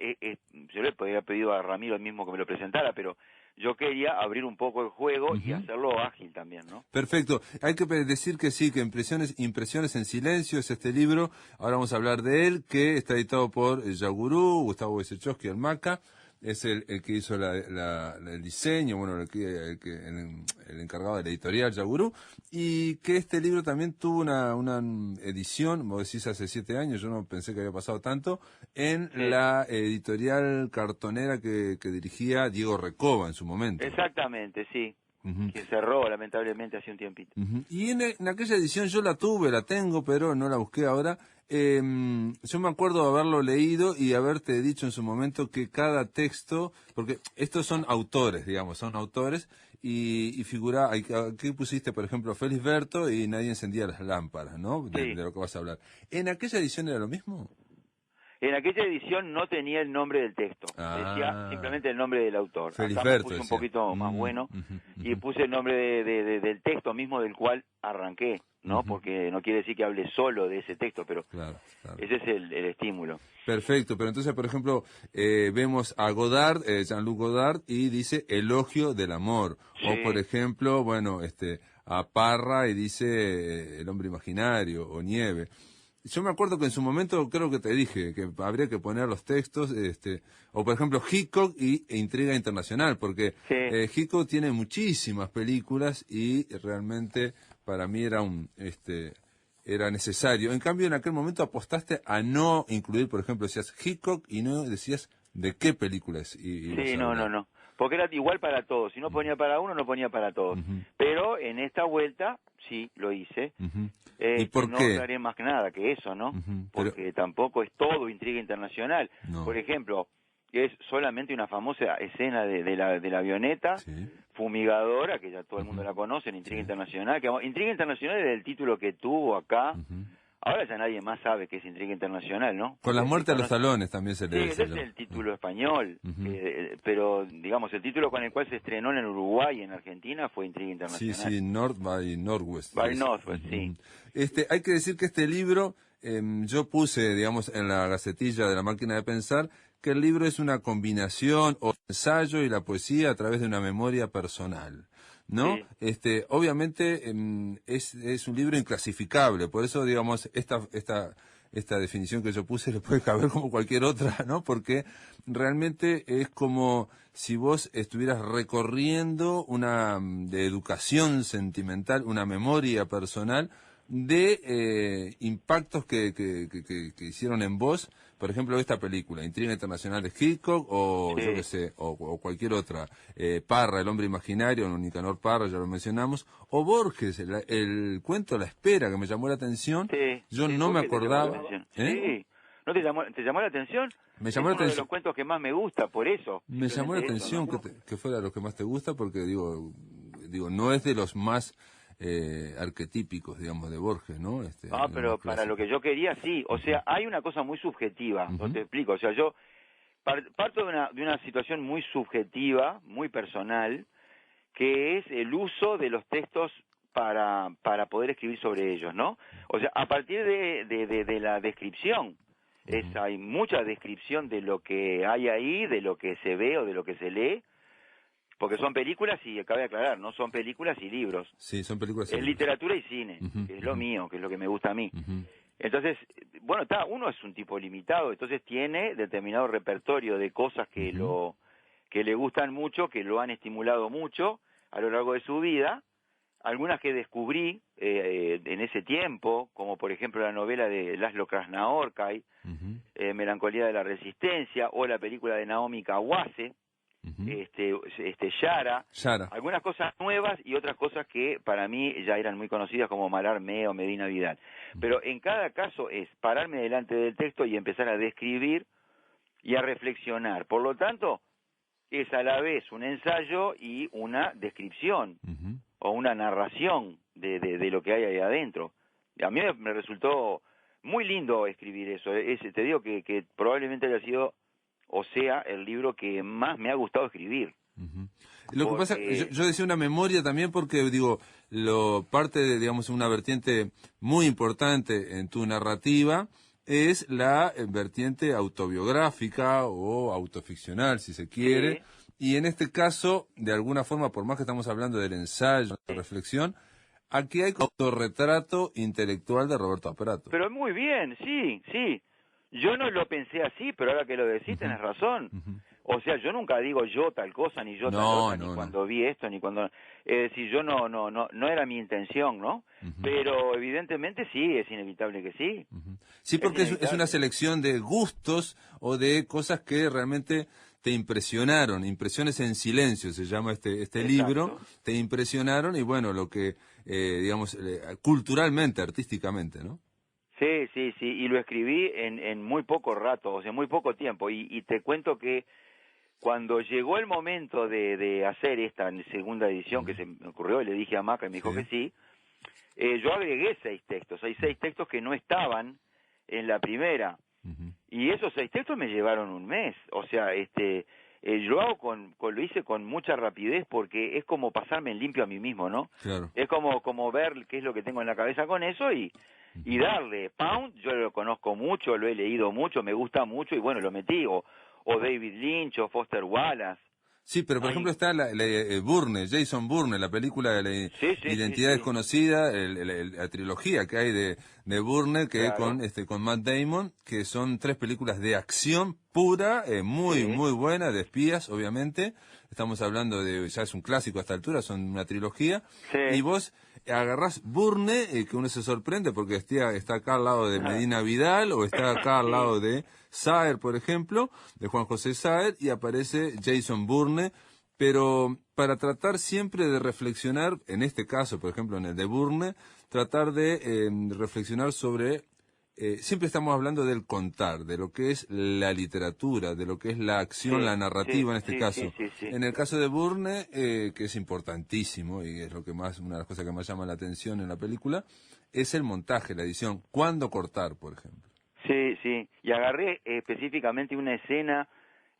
yo le había pedido a Ramiro mismo que me lo presentara, pero yo quería abrir un poco el juego y hacerlo ágil también, ¿no? Perfecto. Hay que decir que sí, que Impresiones en Silencio es este libro. Ahora vamos a hablar de él, que está editado por Yagurú, Gustavo Wojciechowski, el Maca. Es el que hizo el diseño, bueno, el encargado de la editorial Yagurú, y que este libro también tuvo una edición, vos decís hace 7 años, yo no pensé que había pasado tanto, en la editorial cartonera que dirigía Diego Recoba en su momento. Exactamente, sí. Que cerró lamentablemente hace un tiempito. Y en aquella edición yo la tengo, pero no la busqué ahora. Yo me acuerdo de haberlo leído y haberte dicho en su momento que cada texto, porque estos son autores, y figura, aquí pusiste por ejemplo Félix Berto y Nadie encendía las lámparas, ¿no? De lo que vas a hablar. ¿En aquella edición era lo mismo? En aquella edición no tenía el nombre del texto, decía simplemente el nombre del autor. Félix Acá Berto, puse un decía. poquito más bueno y puse el nombre del texto mismo del cual arranqué, ¿no? Porque no quiere decir que hable solo de ese texto, pero claro. ese es el estímulo. Perfecto, pero entonces, por ejemplo, vemos a Godard, Jean-Luc Godard, y dice Elogio del Amor. Sí. O, por ejemplo, bueno, a Parra y dice El Hombre Imaginario, o Nieve. Yo me acuerdo que en su momento creo que te dije que habría que poner los textos, o por ejemplo Hitchcock e Intriga Internacional, porque Hitchcock tiene muchísimas películas y realmente para mí era necesario. En cambio, en aquel momento apostaste a no incluir, por ejemplo, decías Hitchcock y no decías de qué películas. Sí, no. Porque era igual para todos. Si no ponía para uno, no ponía para todos. Pero en esta vuelta, sí, lo hice. ¿Y por no qué? No haré más nada que eso, ¿no? Porque tampoco es todo Intriga Internacional. No. Por ejemplo, es solamente una famosa escena de la avioneta fumigadora, que ya todo el mundo la conoce, en Intriga Internacional. Intriga Internacional es el título que tuvo acá. Ahora ya nadie más sabe que es Intriga Internacional, ¿no? Con la muerte a los talones también se le Sí, dice. ese es el título español, pero digamos, el título con el cual se estrenó en Uruguay y en Argentina fue Intriga Internacional. Sí, North by Northwest. By Northwest, sí. Hay que decir que este libro, yo puse, digamos, en la gacetilla de La Máquina de Pensar, que el libro es una combinación o ensayo y la poesía a través de una memoria personal, ¿no? Sí. Obviamente es un libro inclasificable, por eso, digamos, esta definición que yo puse le puede caber como cualquier otra, ¿no? Porque realmente es como si vos estuvieras recorriendo de educación sentimental, una memoria personal de impactos que hicieron en vos, por ejemplo, esta película, Intriga Internacional de Hitchcock, o yo qué sé, o cualquier otra, Parra, El Hombre Imaginario, Nicanor Parra, ya lo mencionamos, o Borges, el cuento La Espera, que me llamó la atención, yo no me acordaba. Sí. ¿No te llamó la atención? Me llamó la atención. Es uno de los cuentos que más me gusta, por eso. Me llamó la atención que fuera lo que más te gusta, porque digo, no es de los más arquetípicos, digamos, de Borges, ¿no? Pero para lo que yo quería, sí. O sea, hay una cosa muy subjetiva, no te explico. O sea, yo parto de una situación muy subjetiva, muy personal, que es el uso de los textos para poder escribir sobre ellos, ¿no? O sea, a partir de la descripción, hay mucha descripción de lo que hay ahí, de lo que se ve o de lo que se lee, porque son películas y acabo de aclarar, no son películas y libros. Sí, son películas y libros. Es literatura y cine, que es lo mío, que es lo que me gusta a mí. Entonces, bueno, uno es un tipo limitado, entonces tiene determinado repertorio de cosas que le gustan mucho, que lo han estimulado mucho a lo largo de su vida, algunas que descubrí en ese tiempo, como por ejemplo la novela de Laszlo Krasnaorkai, Melancolía de la Resistencia, o la película de Naomi Kawase, Yara, algunas cosas nuevas y otras cosas que para mí ya eran muy conocidas como Malarmé o Medina Vidal. Pero en cada caso es pararme delante del texto y empezar a describir y a reflexionar. Por lo tanto, es a la vez un ensayo y una descripción o una narración de lo que hay ahí adentro. A mí me resultó muy lindo escribir eso. Te digo que probablemente haya sido, o sea, el libro que más me ha gustado escribir. Uh-huh. Lo que pasa, yo decía una memoria también porque, digo, parte de, digamos, una vertiente muy importante en tu narrativa es la vertiente autobiográfica o autoficcional, si se quiere, y en este caso, de alguna forma, por más que estamos hablando del ensayo, de reflexión, aquí hay autorretrato intelectual de Roberto Apperato. Pero muy bien, sí. Yo no lo pensé así, pero ahora que lo decís, tenés razón. O sea, yo nunca digo yo tal cosa, ni yo tal cosa, ni cuando vi esto, ni cuando... Es decir, yo no era mi intención, ¿no? Pero evidentemente sí, es inevitable que sí. Sí, porque es una selección de gustos o de cosas que realmente te impresionaron, impresiones en silencio, se llama este libro, te impresionaron y bueno, lo que, digamos, culturalmente, artísticamente, ¿no? Sí, y lo escribí en muy poco rato, o sea, muy poco tiempo, y te cuento que cuando llegó el momento de hacer esta segunda edición que se me ocurrió, y le dije a Maca y me dijo que sí, yo agregué 6 textos, hay 6 textos que no estaban en la primera, y esos 6 textos me llevaron un mes, o sea, yo lo hice con mucha rapidez porque es como pasarme en limpio a mí mismo, ¿no? Claro. Es como ver qué es lo que tengo en la cabeza con eso y darle. Pound, yo lo conozco mucho, lo he leído mucho, me gusta mucho y bueno, lo metí, o David Lynch, o Foster Wallace. Sí, pero por ejemplo está Bourne, Jason Bourne, la película de la Identidad Desconocida, la trilogía que hay de Bourne, que con Matt Damon, que son 3 películas de acción pura, muy buena, de espías, obviamente. Estamos hablando ya es un clásico a esta altura, son una trilogía. Y vos agarrás Bourne, que uno se sorprende porque está acá al lado de Medina Vidal, o está acá al lado de Saer, por ejemplo, de Juan José Saer, y aparece Jason Bourne, pero para tratar siempre de reflexionar, en este caso, por ejemplo, en el de Bourne, tratar de reflexionar sobre, siempre estamos hablando del contar, de lo que es la literatura, de lo que es la acción, la narrativa en este caso. En el caso de Bourne, que es importantísimo, y es una de las cosas que más llama la atención en la película, es el montaje, la edición, cuándo cortar, por ejemplo. Sí, y agarré específicamente una escena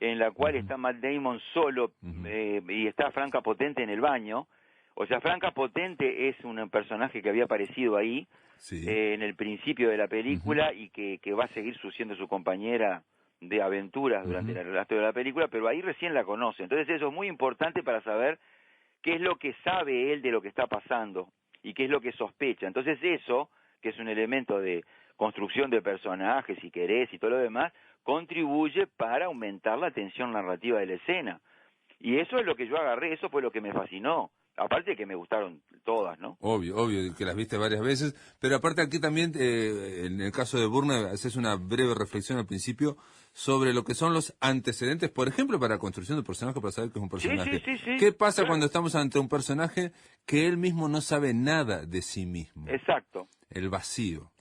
en la cual está Matt Damon solo y está Franca Potente en el baño. O sea, Franca Potente es un personaje que había aparecido ahí en el principio de la película y que va a seguir siendo su compañera de aventuras durante el resto de la película, pero ahí recién la conoce. Entonces eso es muy importante para saber qué es lo que sabe él de lo que está pasando y qué es lo que sospecha. Entonces eso, que es un elemento de construcción de personajes, si querés, y todo lo demás, contribuye para aumentar la tensión narrativa de la escena. Y eso es lo que yo agarré, eso fue lo que me fascinó. Aparte de que me gustaron todas, ¿no? Obvio, que las viste varias veces, pero aparte aquí también, en el caso de Bourne, haces una breve reflexión al principio sobre lo que son los antecedentes, por ejemplo, para la construcción del personaje, para saber que es un personaje. Sí, ¿Qué pasa cuando estamos ante un personaje que él mismo no sabe nada de sí mismo? Exacto. El vacío.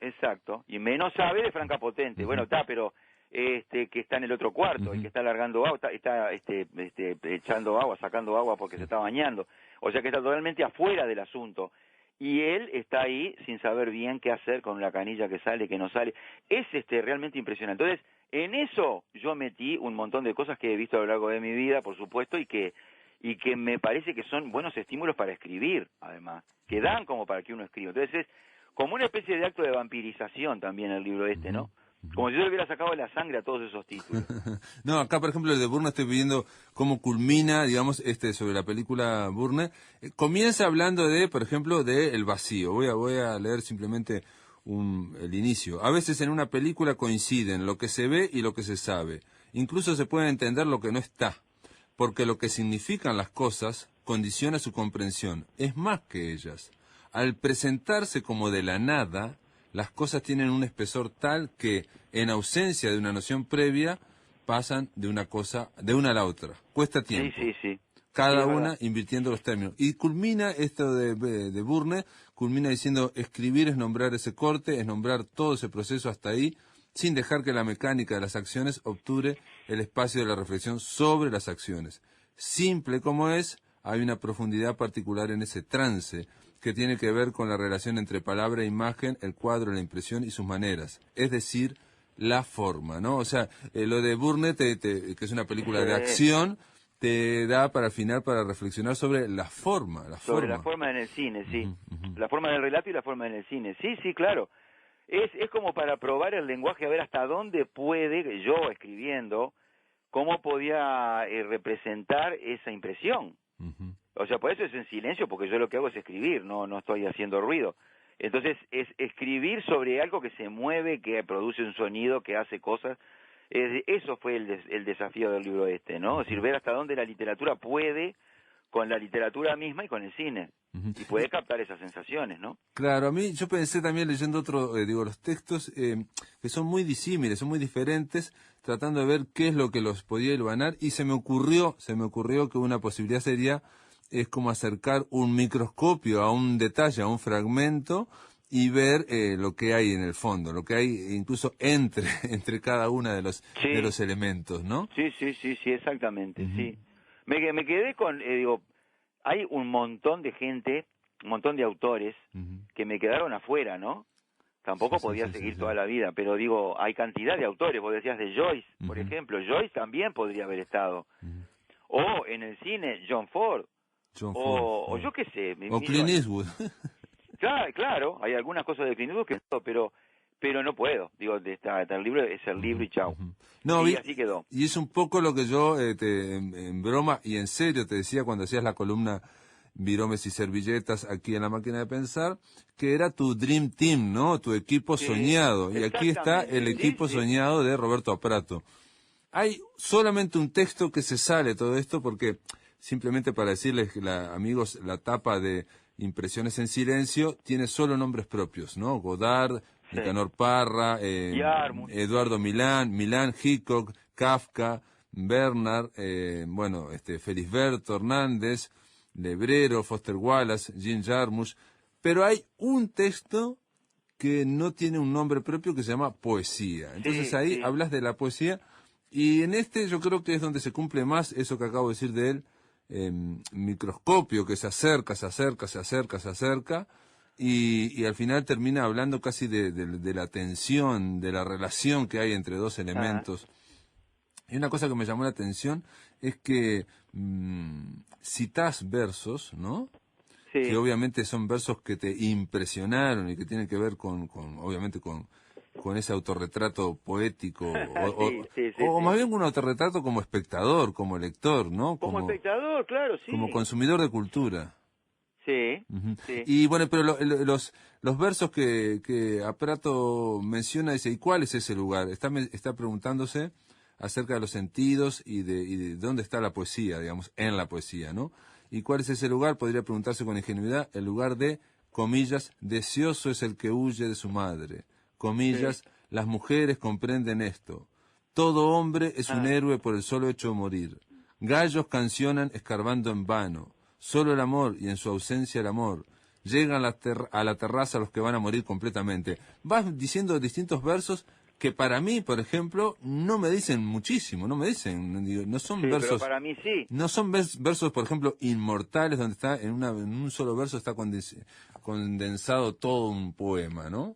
Exacto, y menos sabe de Franca Potente. Bueno, pero que está en el otro cuarto, y que está largando agua, está echando agua, sacando agua porque se está bañando. O sea que está totalmente afuera del asunto. Y él está ahí sin saber bien qué hacer con la canilla que sale, que no sale. Es realmente impresionante. Entonces, en eso yo metí un montón de cosas que he visto a lo largo de mi vida, por supuesto, y que me parece que son buenos estímulos para escribir, además, que dan como para que uno escriba. Entonces es como una especie de acto de vampirización también el libro ¿no? Como si yo le hubiera sacado la sangre a todos esos títulos. No, acá por ejemplo el de Bourne estoy viendo cómo culmina, digamos, sobre la película Bourne. Comienza hablando por ejemplo, de el vacío. Voy a leer simplemente el inicio. A veces en una película coinciden lo que se ve y lo que se sabe. Incluso se puede entender lo que no está, porque lo que significan las cosas condiciona su comprensión. Es más que ellas. Al presentarse como de la nada, las cosas tienen un espesor tal que, en ausencia de una noción previa, pasan de una a la otra. Cuesta tiempo. Sí. Cada una invirtiendo los términos. Y culmina esto de Bourne, culmina diciendo, escribir es nombrar ese corte, es nombrar todo ese proceso hasta ahí, sin dejar que la mecánica de las acciones obture el espacio de la reflexión sobre las acciones. Simple como es, hay una profundidad particular en ese trance que tiene que ver con la relación entre palabra e imagen, el cuadro, la impresión y sus maneras. Es decir, la forma, ¿no? O sea, lo de Burnett, que es una película de acción, te da para al final para reflexionar sobre la forma. Sobre la forma en el cine, sí. La forma del relato y la forma en el cine. Sí, sí, claro. Es como para probar el lenguaje, a ver hasta dónde puede, yo escribiendo, cómo podía representar esa impresión. O sea, por eso es en silencio, porque yo lo que hago es escribir, no estoy haciendo ruido. Entonces, es escribir sobre algo que se mueve, que produce un sonido, que hace cosas. Eso fue el desafío del libro ¿no? Es decir, ver hasta dónde la literatura puede con la literatura misma y con el cine. Y puede captar esas sensaciones, ¿no? Claro, a mí, yo pensé también leyendo los textos que son muy disímiles, son muy diferentes, tratando de ver qué es lo que los podía hilvanar, y se me ocurrió que una posibilidad sería, es como acercar un microscopio a un detalle, a un fragmento, y ver lo que hay en el fondo, lo que hay incluso entre cada uno de los elementos, ¿no? Sí, exactamente, sí. Me quedé con, hay un montón de gente, un montón de autores que me quedaron afuera, ¿no? Tampoco podía seguir toda la vida, pero hay cantidad de autores. Vos decías de Joyce, por ejemplo. Joyce también podría haber estado. O en el cine, John Ford. O yo qué sé. O Clint Eastwood. Claro, hay algunas cosas de Clint Eastwood que no, pero no puedo. El libro es el libro y chau. No, y así quedó. Y es un poco lo que yo en broma y en serio te decía cuando hacías la columna Viromes y Servilletas aquí en La Máquina de Pensar, que era tu Dream Team, ¿no? Tu equipo soñado. Y aquí está el equipo soñado de Roberto Aprato. Hay solamente un texto que se sale de todo esto, porque simplemente para decirles, amigos, la tapa de Impresiones en Silencio tiene solo nombres propios, ¿no? Godard, Nicanor Parra, Eduardo Milán, Hitchcock, Kafka, Bernard, Felisberto Hernández, Lebrero, Foster Wallace, Jim Jarmusch, pero hay un texto que no tiene un nombre propio, que se llama Poesía. Entonces ahí hablas de la poesía, y en yo creo que es donde se cumple más eso que acabo de decir de él, microscopio, que se acerca, y al final termina hablando casi de la tensión, de la relación que hay entre dos elementos. Y una cosa que me llamó la atención es que citás versos, ¿no? Sí. Que obviamente son versos que te impresionaron y que tienen que ver obviamente con ese autorretrato poético, o más bien un autorretrato como espectador, como lector, ¿no? Como espectador, claro, sí. Como consumidor de cultura. Sí, Y bueno, pero los versos que Aprato menciona, dice, ¿y cuál es ese lugar? Está preguntándose acerca de los sentidos y de dónde está la poesía, digamos, en la poesía, ¿no? ¿Y cuál es ese lugar? Podría preguntarse con ingenuidad, el lugar de, comillas, deseoso es el que huye de su madre, comillas, las mujeres comprenden esto, todo hombre es un héroe por el solo hecho de morir, gallos cancionan escarbando en vano, solo el amor y en su ausencia el amor, llegan a la terraza los que van a morir completamente. Vas diciendo distintos versos que para mí, por ejemplo, no me dicen muchísimo, no son versos... Pero para mí sí. No son versos, por ejemplo, inmortales, donde está en un solo verso está condensado todo un poema, ¿no?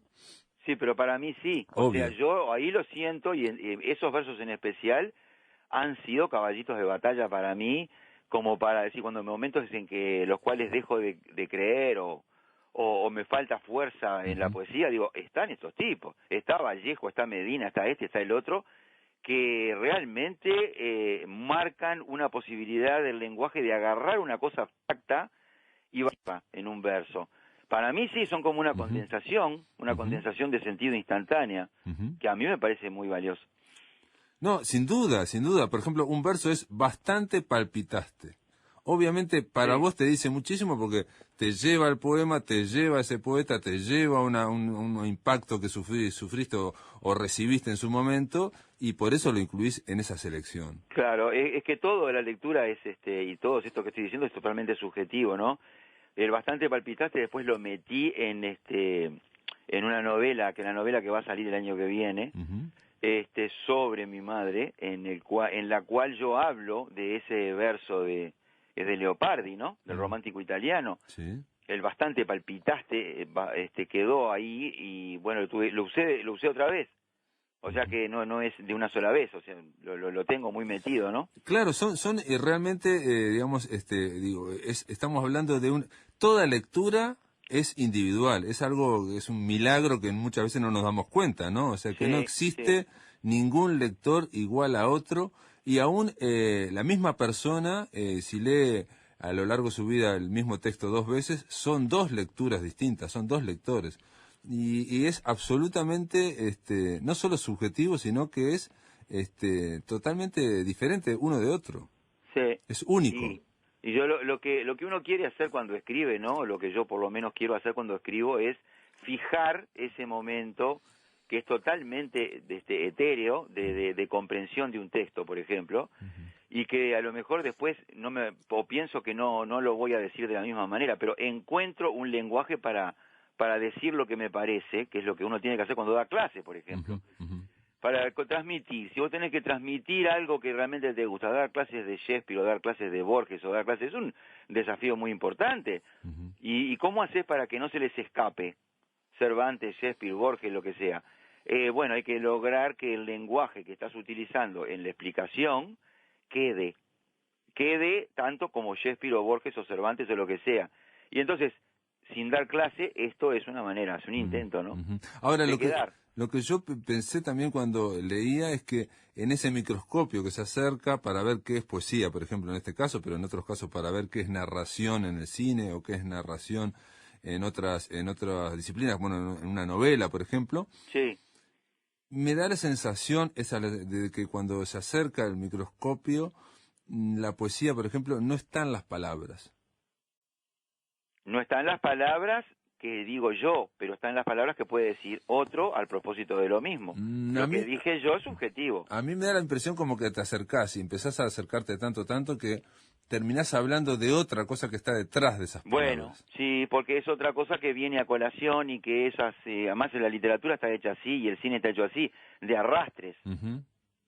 Sí, pero para mí sí. Obvio. O sea, yo ahí lo siento, y esos versos en especial han sido caballitos de batalla para mí, como para decir, cuando momentos en que los cuales dejo de creer o me falta fuerza en la poesía, digo, están estos tipos, está Vallejo, está Medina, está está el otro, que realmente marcan una posibilidad del lenguaje de agarrar una cosa abstracta y va en un verso. Para mí sí son como una condensación, condensación de sentido instantánea, que a mí me parece muy valioso. No, sin duda. Por ejemplo, un verso es bastante palpitaste. Obviamente para vos te dice muchísimo porque te lleva al poema, te lleva a ese poeta, te lleva a un impacto que sufriste o recibiste en su momento, y por eso lo incluís en esa selección. Claro, es que toda la lectura es y todo esto que estoy diciendo es totalmente subjetivo, ¿no? El bastante palpitaste después lo metí en una novela, la novela que va a salir el año que viene, sobre mi madre, en la cual yo hablo de ese verso es de Leopardi, ¿no? Del romántico italiano. Sí. el bastante palpitaste quedó ahí y bueno, lo usé otra vez. O sea que no es de una sola vez, o sea, lo tengo muy metido, ¿no? Claro, son realmente, digamos, estamos hablando de toda lectura es individual, es algo, es un milagro que muchas veces no nos damos cuenta, ¿no? O sea, que no existe ningún lector igual a otro, y aún la misma persona, si lee a lo largo de su vida el mismo texto 2 veces, son 2 lecturas distintas, son 2 lectores. Y es absolutamente, no solo subjetivo, sino que es totalmente diferente uno de otro. Sí. Es único. Y yo lo que uno quiere hacer cuando escribe, ¿no? Lo que yo por lo menos quiero hacer cuando escribo es fijar ese momento que es totalmente etéreo de comprensión de un texto, por ejemplo, y que a lo mejor después pienso que no lo voy a decir de la misma manera, pero encuentro un lenguaje para decir lo que me parece, que es lo que uno tiene que hacer cuando da clase, por ejemplo. Para transmitir, si vos tenés que transmitir algo que realmente te gusta, dar clases de Shakespeare o dar clases de Borges o dar clases, es un desafío muy importante. ¿Y cómo haces para que no se les escape Cervantes, Shakespeare, Borges, lo que sea? Bueno, hay que lograr que el lenguaje que estás utilizando en la explicación quede tanto como Shakespeare o Borges o Cervantes o lo que sea. Y entonces, sin dar clase, esto es una manera, es un intento, ¿no? Ahora, lo que yo pensé también cuando leía es que en ese microscopio que se acerca para ver qué es poesía, por ejemplo, en este caso, pero en otros casos para ver qué es narración en el cine o qué es narración en otras disciplinas, bueno, en una novela, por ejemplo. Sí. Me da la sensación esa de que cuando se acerca el microscopio, la poesía, por ejemplo, no está en las palabras. No están las palabras que digo yo, pero están las palabras que puede decir otro al propósito de lo mismo. Lo que dije yo es subjetivo. A mí me da la impresión como que te acercás y empezás a acercarte tanto que terminás hablando de otra cosa que está detrás de esas palabras. Bueno, sí, porque es otra cosa que viene a colación y que esas, además la literatura está hecha así y el cine está hecho así, de arrastres.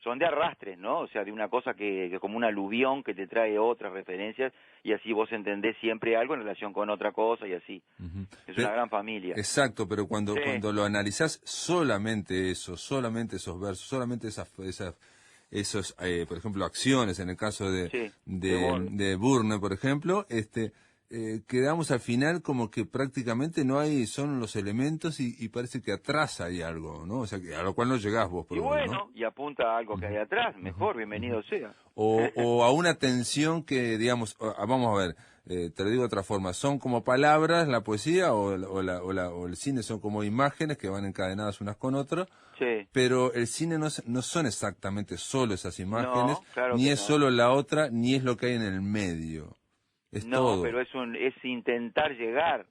Son de arrastres, ¿no? O sea, de una cosa que como un aluvión que te trae otras referencias y así vos entendés siempre algo en relación con otra cosa y así. Es una gran familia. Exacto, pero cuando lo analizás solamente eso, solamente esos versos, solamente esos por ejemplo, acciones, en el caso de Burne, por ejemplo, quedamos al final como que prácticamente no hay, son los elementos y parece que atrás hay algo, ¿no? O sea, a lo cual no llegás vos, por y bueno, ¿no? Y apunta a algo que hay atrás, mejor, bienvenido sea. O a una tensión que, digamos, vamos a ver, te lo digo de otra forma, ¿son como palabras la poesía o el cine son como imágenes que van encadenadas unas con otras? Sí. Pero el cine no son exactamente solo esas imágenes, claro ni que es solo la otra, ni es lo que hay en el medio. Es todo. Pero es intentar llegar.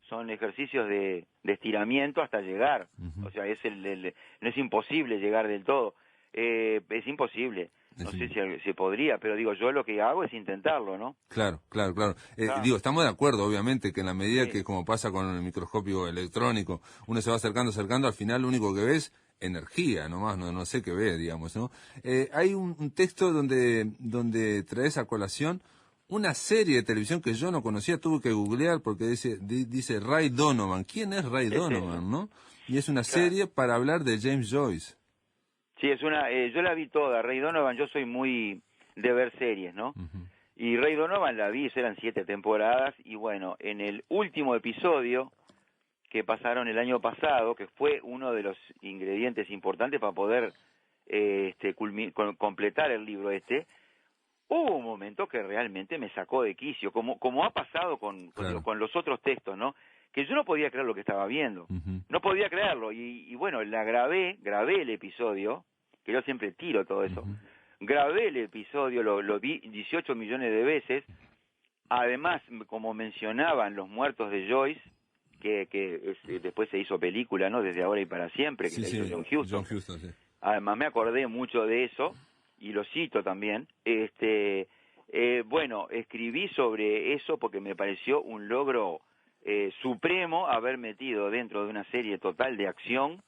Son ejercicios de estiramiento hasta llegar. O sea, no es imposible llegar del todo. Es imposible. No sé si podría, pero digo, yo lo que hago es intentarlo, ¿no? Claro. Digo, estamos de acuerdo, obviamente, que en la medida que, como pasa con el microscopio electrónico, uno se va acercando, al final lo único que ves energía, nomás, no sé qué ve, digamos, ¿no? Hay un texto donde traes a colación una serie de televisión que yo no conocía, tuve que googlear porque dice Ray Donovan. ¿Quién es Ray Donovan, no? Y es una serie para hablar de James Joyce. Sí, yo la vi toda, Ray Donovan, yo soy muy de ver series, ¿no? Y Ray Donovan la vi, eran 7 temporadas, y bueno, en el último episodio que pasaron el año pasado, que fue uno de los ingredientes importantes para poder completar el libro hubo un momento que realmente me sacó de quicio, como ha pasado con los otros textos, ¿no? Que yo no podía creer lo que estaba viendo, no podía creerlo, y bueno, grabé el episodio, que yo siempre tiro todo eso, grabé el episodio, lo vi 18 millones de veces, además, como mencionaban los muertos de Joyce, que después se hizo película, ¿no? Desde ahora y para siempre, que la hizo John Huston. Sí. Además me acordé mucho de eso, y lo cito también, bueno, escribí sobre eso porque me pareció un logro supremo haber metido dentro de una serie total de acción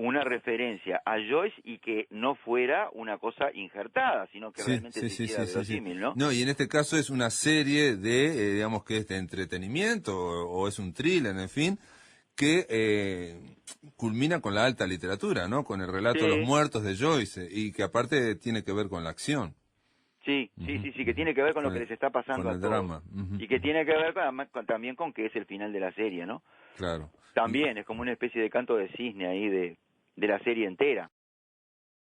una referencia a Joyce y que no fuera una cosa injertada, sino que realmente se hiciera verosímil, ¿no? No, y en este caso es una serie de, digamos que es de entretenimiento o es un thriller, en fin, que culmina con la alta literatura, ¿no? Con el relato de los muertos de Joyce y que aparte tiene que ver con la acción. Sí, que tiene que ver con lo que les está pasando con a el todos. drama. Y que tiene que ver también con que es el final de la serie, ¿no? Claro. También es como una especie de canto de cisne ahí de la serie entera.